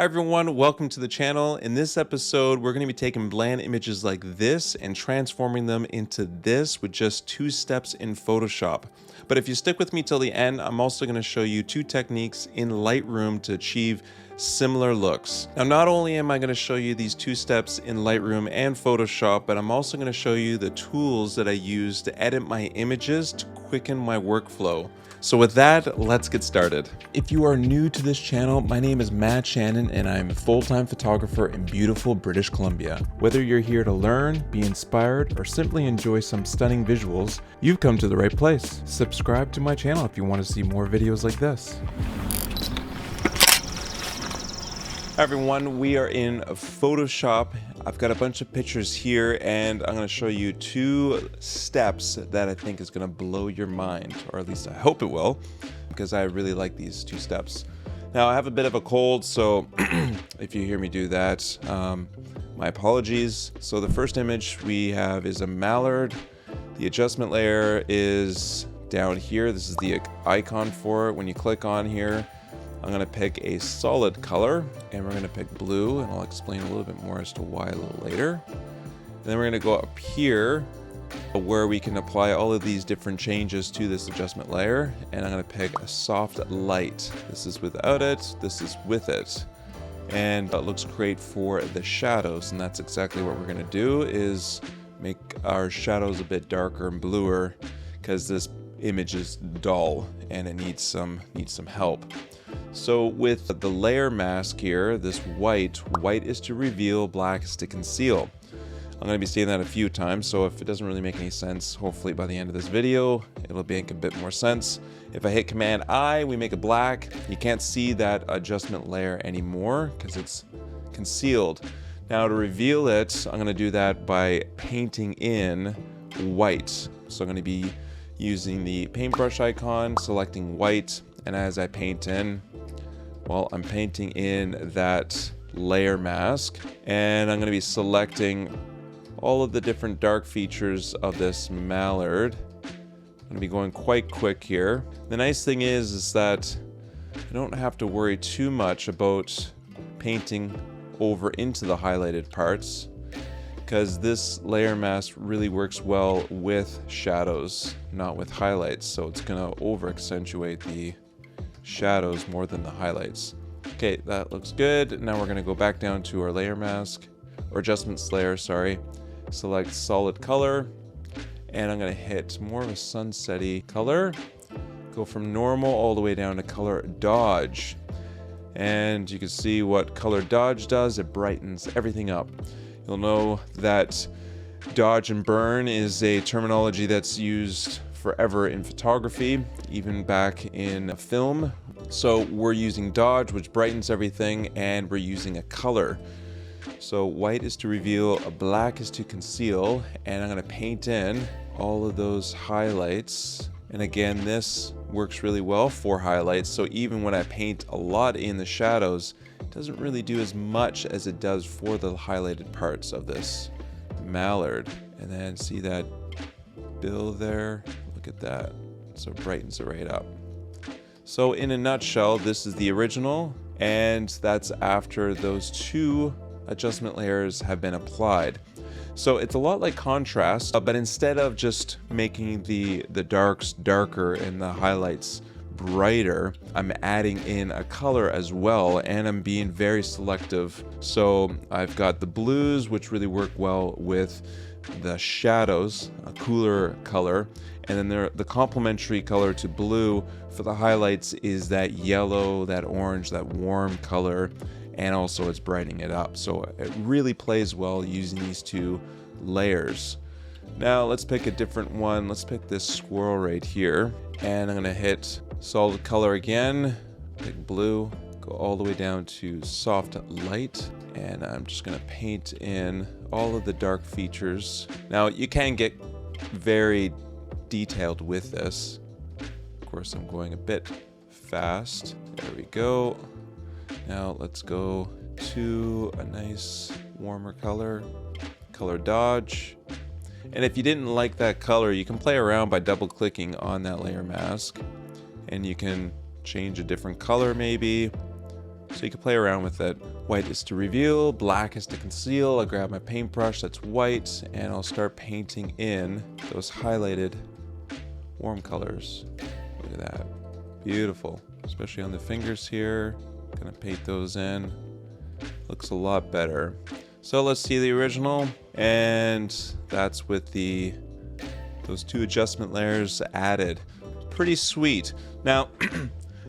Hi everyone, welcome to the channel. In this episode, we're going to be taking bland images like this and transforming them into this with just 2 steps in Photoshop. But if you stick with me till the end, I'm also going to show you 2 techniques in Lightroom to achieve similar looks. Now, not only am I going to show you these 2 steps in Lightroom and Photoshop, but I'm also going to show you the tools that I use to edit my images to quicken my workflow. So with that, let's get started. If you are new to this channel, my name is Shannon and I'm a full-time photographer in beautiful British Columbia. Whether you're here to learn, be inspired, or simply enjoy some stunning visuals, you've come to the right place. Subscribe to my channel if you want to see more videos like this. Hi everyone, we are in Photoshop. I've got a bunch of pictures here and I'm going to show you 2 steps that I think is going to blow your mind, or at least I hope it will, because I really like these 2 steps. Now I have a bit of a cold, so if you hear me do that, my apologies. So the first image we have is a mallard. The adjustment layer is down here. This is the icon for it. When you click on here, I'm going to pick a solid color and we're going to pick blue, and I'll explain a little bit more as to why a little later. And then we're going to go up here where we can apply all of these different changes to this adjustment layer, and I'm going to pick a soft light. This is without it, this is with it, and that looks great for the shadows, and that's exactly what we're going to do, is make our shadows a bit darker and bluer because this image is dull and it needs some help. So with the layer mask here, this white is to reveal, black is to conceal. I'm going to be saying that a few times, so if it doesn't really make any sense, hopefully by the end of this video, it'll make a bit more sense. If I hit Command I, we make it black. You can't see that adjustment layer anymore because it's concealed. Now to reveal it, I'm going to do that by painting in white. So I'm going to be using the paintbrush icon, selecting white, and as I paint in, well, I'm painting in that layer mask, and I'm going to be selecting all of the different dark features of this mallard. I'm going to be going quite quick here. The nice thing is that I don't have to worry too much about painting over into the highlighted parts, because this layer mask really works well with shadows, not with highlights, so it's going to over accentuate the shadows more than the highlights. Okay, that looks good. Now we're going to go back down to our layer mask, or adjustments layer, sorry. Select solid color, and I'm going to hit more of a sunsetty color. Go from normal all the way down to color dodge. And you can see what color dodge does. It brightens everything up. You'll know that dodge and burn is a terminology that's used forever in photography, even back in film. So we're using dodge, which brightens everything, and we're using a color. So white is to reveal, black is to conceal, and I'm going to paint in all of those highlights. And again, this works really well for highlights, so even when I paint a lot in the shadows, it doesn't really do as much as it does for the highlighted parts of this mallard. And then see that bill there? Look at that. So it brightens it right up. So in a nutshell, this is the original, and that's after those 2 adjustment layers have been applied. So it's a lot like contrast, but instead of just making the darks darker and the highlights brighter, I'm adding in a color as well, and I'm being very selective. So I've got the blues, which really work well with the shadows, a cooler color, and then the complementary color to blue for the highlights is that yellow, that orange, that warm color, and also it's brightening it up. So it really plays well using these 2 layers. Now let's pick a different one. Let's pick this squirrel right here, and I'm going to hit solid color again, pick blue, go all the way down to soft light, and I'm just going to paint in all of the dark features. Now you can get very detailed with this. Of course, I'm going a bit fast. There we go. Now let's go to a nice warmer color, color dodge. And if you didn't like that color, you can play around by double clicking on that layer mask, and you can change a different color maybe. So you can play around with it. White is to reveal, black is to conceal. I grab my paintbrush that's white and I'll start painting in those highlighted warm colors. Look at that. Beautiful. Especially on the fingers here. Gonna paint those in. Looks a lot better. So let's see the original, and that's with those 2 adjustment layers added. Pretty sweet. Now,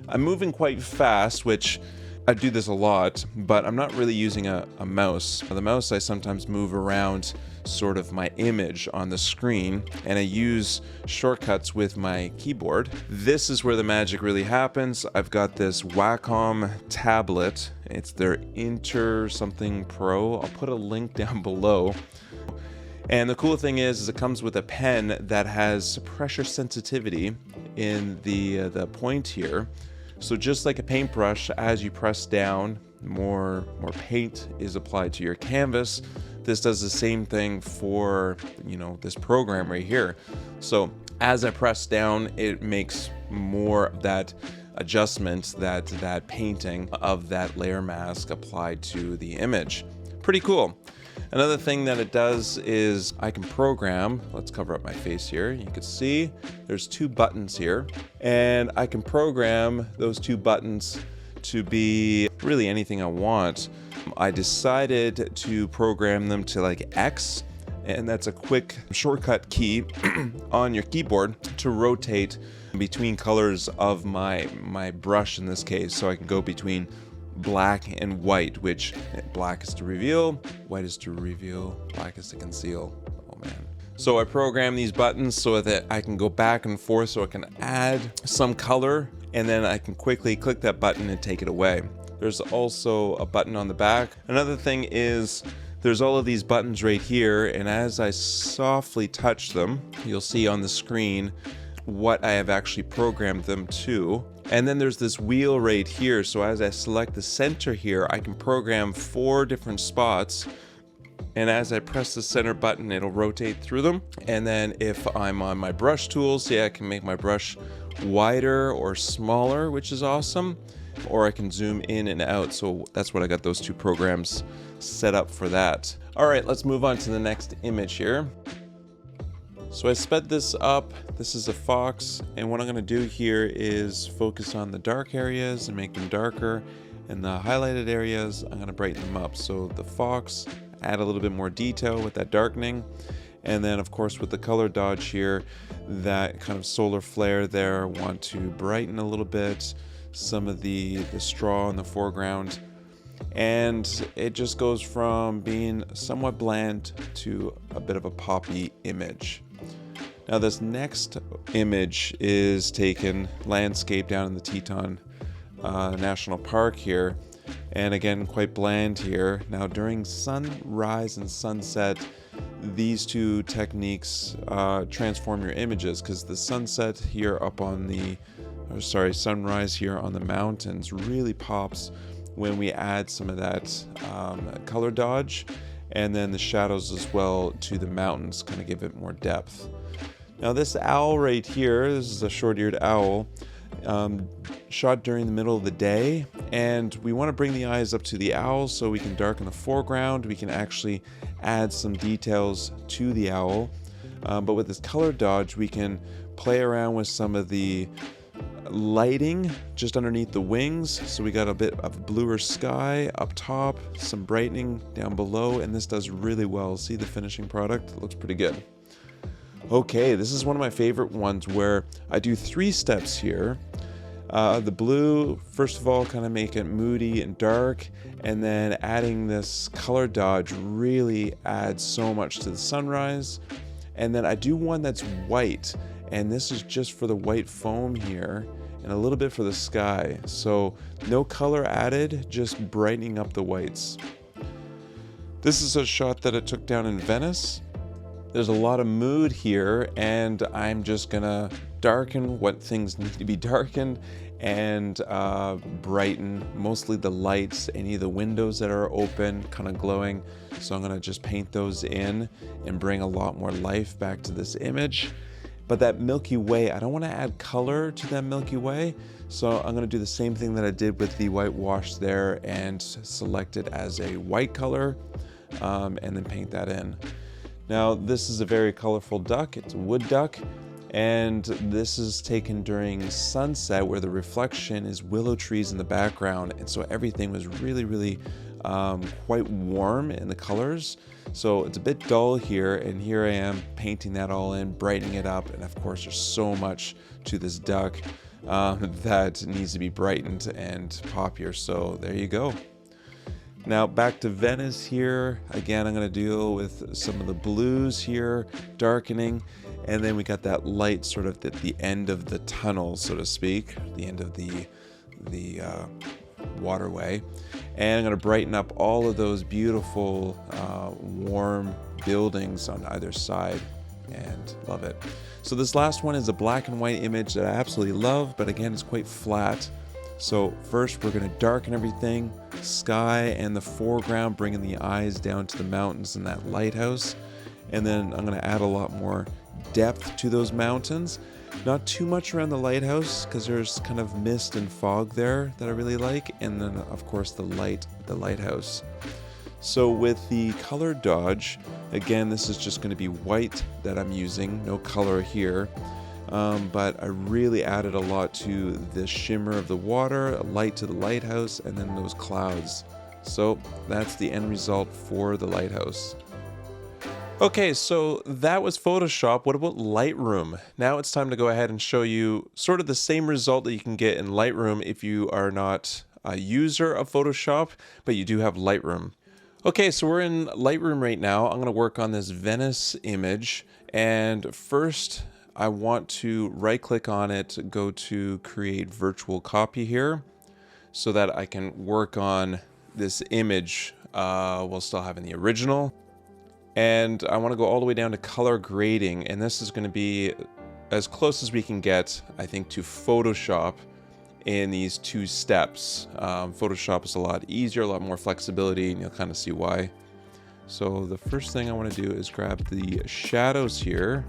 I'm moving quite fast, which I do this a lot, but I'm not really using a mouse. The mouse I sometimes move around sort of my image on the screen, and I use shortcuts with my keyboard. This is where the magic really happens. I've got this Wacom tablet. It's their Inter something Pro. I'll put a link down below. And the cool thing is it comes with a pen that has pressure sensitivity in the point here. So just like a paintbrush, as you press down, more paint is applied to your canvas. This does the same thing for, this program right here. So as I press down, it makes more of that adjustment, that painting of that layer mask applied to the image. Pretty cool. Another thing that it does is I can program, let's cover up my face here. You can see there's 2 buttons here, and I can program those 2 buttons to be really anything I want. I decided to program them to like X, and that's a quick shortcut key on your keyboard to rotate between colors of my brush in this case. So I can go between black and white, which black is to reveal, white is to reveal, black is to conceal. Oh man. So I program these buttons so that I can go back and forth, so I can add some color, and then I can quickly click that button and take it away. There's also a button on the back. Another thing is there's all of these buttons right here, and as I softly touch them, you'll see on the screen what I have actually programmed them to. And then there's this wheel right here, so as I select the center here, I can program 4 different spots, and as I press the center button, it'll rotate through them. And then if I'm on my brush tools, see, I can make my brush wider or smaller, which is awesome, or I can zoom in and out. So that's what I got those 2 programs set up for that. All right, let's move on to the next image here. So I sped this up. This is a fox, and what I'm gonna do here is focus on the dark areas and make them darker, and the highlighted areas, I'm gonna brighten them up. So the fox, add a little bit more detail with that darkening, and then of course with the color dodge here, that kind of solar flare there, I want to brighten a little bit, some of the straw in the foreground, and it just goes from being somewhat bland to a bit of a poppy image. Now this next image is taken landscape down in the Teton National Park here, and again quite bland here. Now during sunrise and sunset, these 2 techniques transform your images, because the sunset here up on the, sunrise here on the mountains really pops when we add some of that color dodge, and then the shadows as well to the mountains kind of give it more depth. Now this owl right here, this is a short-eared owl, shot during the middle of the day, and we want to bring the eyes up to the owl so we can darken the foreground. We can actually add some details to the owl, but with this color dodge we can play around with some of the lighting just underneath the wings. So we got a bit of bluer sky up top, some brightening down below, and this does really well. See the finishing product? It looks pretty good. Okay, this is one of my favorite ones where I do 3 steps here. The blue, first of all, kind of make it moody and dark, and then adding this color dodge really adds so much to the sunrise. And then I do one that's white, and this is just for the white foam here, and a little bit for the sky. So no color added, just brightening up the whites. This is a shot that I took down in Venice. There's a lot of mood here, and I'm just gonna darken what things need to be darkened and brighten mostly the lights, any of the windows that are open, kind of glowing. So I'm gonna just paint those in and bring a lot more life back to this image. But that Milky Way, I don't want to add color to that Milky Way. So I'm going to do the same thing that I did with the whitewash there and select it as a white color and then paint that in. Now this is a very colorful duck. It's a wood duck. And this is taken during sunset where the reflection is willow trees in the background. And so everything was really quite warm in the colors. So it's a bit dull here, and here I am painting that all in, brightening it up. And of course there's so much to this duck that needs to be brightened and poppier. So there you go. Now back to Venice here. Again, I'm going to deal with some of the blues here, darkening. And then we got that light sort of at the end of the tunnel, so to speak, the end of the waterway. And I'm going to brighten up all of those beautiful warm buildings on either side, and love it. So this last one is a black and white image that I absolutely love, but again, it's quite flat. So first we're going to darken everything, sky and the foreground, bringing the eyes down to the mountains and that lighthouse. And then I'm going to add a lot more depth to those mountains. Not too much around the lighthouse because there's kind of mist and fog there that I really like. And then of course the light, the lighthouse. So with the color dodge, again, this is just going to be white that I'm using, no color here. But I really added a lot to the shimmer of the water, a light to the lighthouse, and then those clouds. So that's the end result for the lighthouse. Okay, so that was Photoshop. What about Lightroom? Now it's time to go ahead and show you sort of the same result that you can get in Lightroom if you are not a user of Photoshop, but you do have Lightroom. Okay, so we're in Lightroom right now. I'm gonna work on this Venice image, and first I want to right click on it, go to create virtual copy here so that I can work on this image while still having the original. And I want to go all the way down to color grading, and this is going to be as close as we can get, I think, to Photoshop in these two steps. Photoshop is a lot easier, a lot more flexibility, and you'll kind of see why. So the first thing I want to do is grab the shadows here,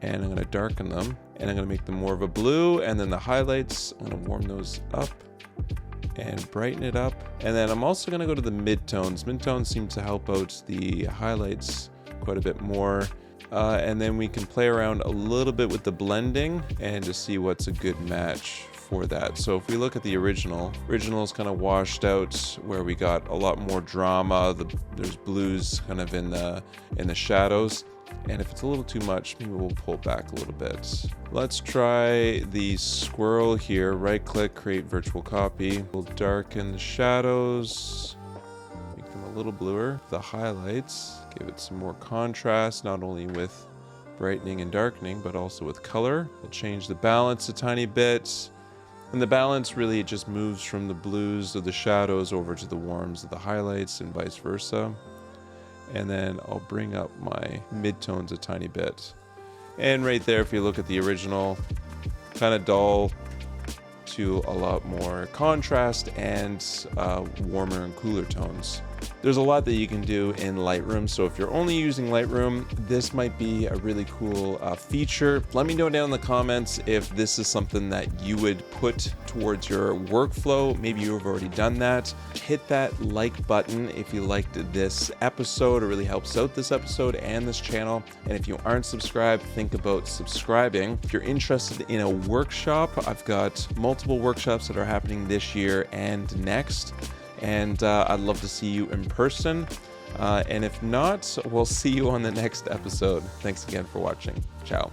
and I'm going to darken them, and I'm going to make them more of a blue, and then the highlights, I'm going to warm those up and brighten it up. And then I'm also going to go to the midtones. Midtones seem to help out the highlights quite a bit more. And then we can play around a little bit with the blending and just see what's a good match for that. So if we look at the original is kind of washed out where we got a lot more drama. There's blues kind of in the shadows. And if it's a little too much, maybe we'll pull back a little bit. Let's try the squirrel here. Right click, create virtual copy. We'll darken the shadows, make them a little bluer. The highlights, give it some more contrast, not only with brightening and darkening, but also with color. We'll change the balance a tiny bit. And the balance really just moves from the blues of the shadows over to the warms of the highlights and vice versa. And then I'll bring up my midtones a tiny bit. And right there, if you look at the original, kind of dull to a lot more contrast and warmer and cooler tones. There's a lot that you can do in Lightroom, so if you're only using Lightroom, this might be a really cool feature. Let me know down in the comments if this is something that you would put towards your workflow. Maybe you've already done that. Hit that like button if you liked this episode. It really helps out this episode and this channel. And if you aren't subscribed, think about subscribing. If you're interested in a workshop, I've got multiple workshops that are happening this year and next. And I'd love to see you in person. And if not, we'll see you on the next episode. Thanks again for watching. Ciao.